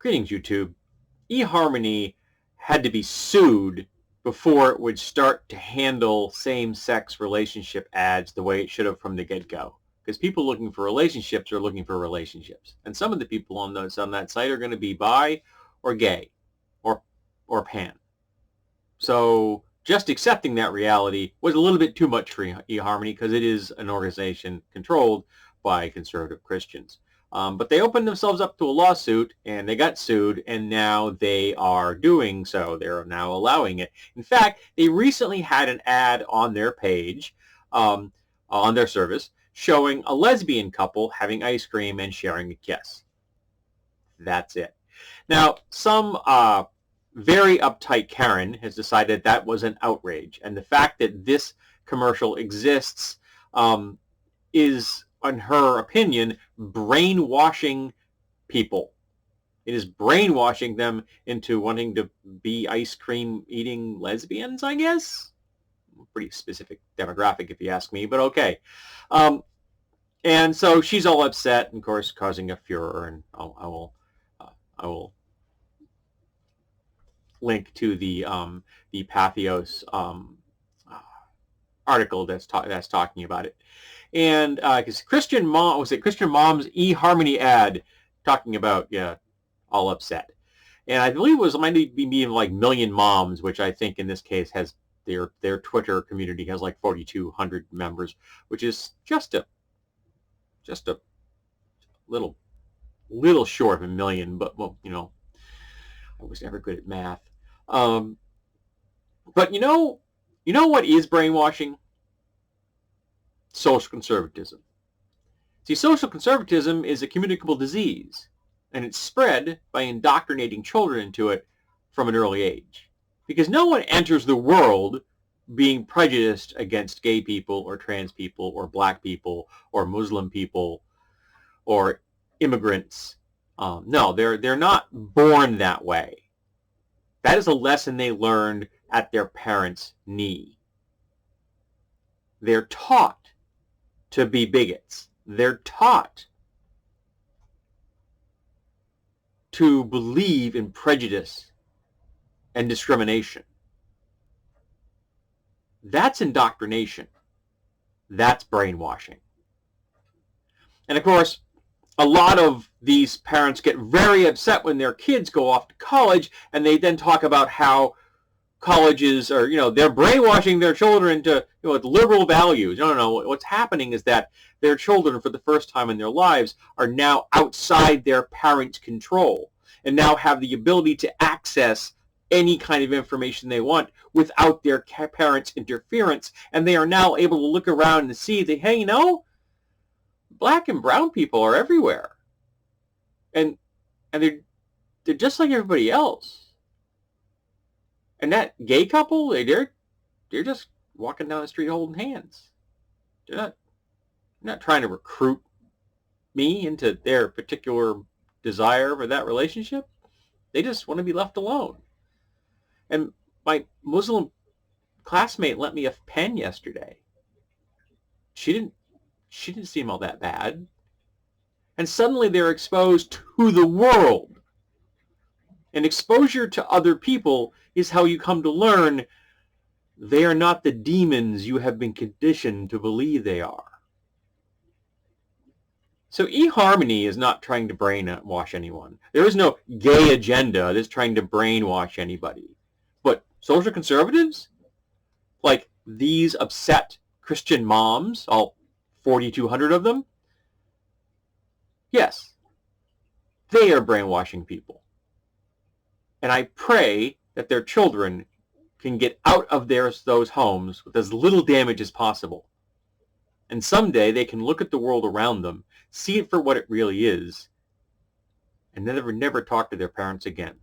Greetings, YouTube. eHarmony had to be sued before it would start to handle same-sex relationship ads the way it should have from the get-go. Because people looking for relationships are looking for relationships. And some of the people on that site are going to be bi or gay or pan. So just accepting that reality was a little bit too much for eHarmony because it is an organization controlled by conservative Christians. But they opened themselves up to a lawsuit, and they got sued, and now they are doing so. They're now allowing it. In fact, they recently had an ad on their page, on their service, showing a lesbian couple having ice cream and sharing a kiss. That's it. Now, some very uptight Karen has decided that was an outrage, and the fact that this commercial exists is, in her opinion, brainwashing people. It is brainwashing them into wanting to be ice cream eating lesbians, I guess. Pretty specific demographic if you ask me, but okay. And so she's all upset, and of course causing a furor, and I will link to the Pathos article that's talking about it. And because Christian Mom's eHarmony ad talking about, all upset. And I believe it might be like Million Moms, which I think in this case has their Twitter community has like 4,200 members, which is just a little short of a million, but well, I was never good at math. But you know what is brainwashing? Social conservatism. See, social conservatism is a communicable disease, and it's spread by indoctrinating children into it from an early age. Because no one enters the world being prejudiced against gay people or trans people or black people or Muslim people or immigrants. No, they're not born that way. That is a lesson they learned at their parents' knee. They're taught to be bigots. They're taught to believe in prejudice and discrimination. That's indoctrination. That's brainwashing. And of course, a lot of these parents get very upset when their kids go off to college, and they then talk about how colleges are, they're brainwashing their children into, liberal values. No. What's happening is that their children, for the first time in their lives, are now outside their parents' control and now have the ability to access any kind of information they want without their parents' interference. And they are now able to look around and see that, hey, black and brown people are everywhere. And they're just like everybody else. And that gay couple, they're just walking down the street holding hands. They're not trying to recruit me into their particular desire for that relationship. They just want to be left alone. And my Muslim classmate lent me a pen yesterday. She didn't seem all that bad. And suddenly they're exposed to the world. And exposure to other people is how you come to learn they are not the demons you have been conditioned to believe they are. So eHarmony is not trying to brainwash anyone. There is no gay agenda that's trying to brainwash anybody. But social conservatives, like these upset Christian moms, all 4,200 of them, yes, they are brainwashing people. And I pray that their children can get out of those homes with as little damage as possible. And someday they can look at the world around them, see it for what it really is, and never talk to their parents again.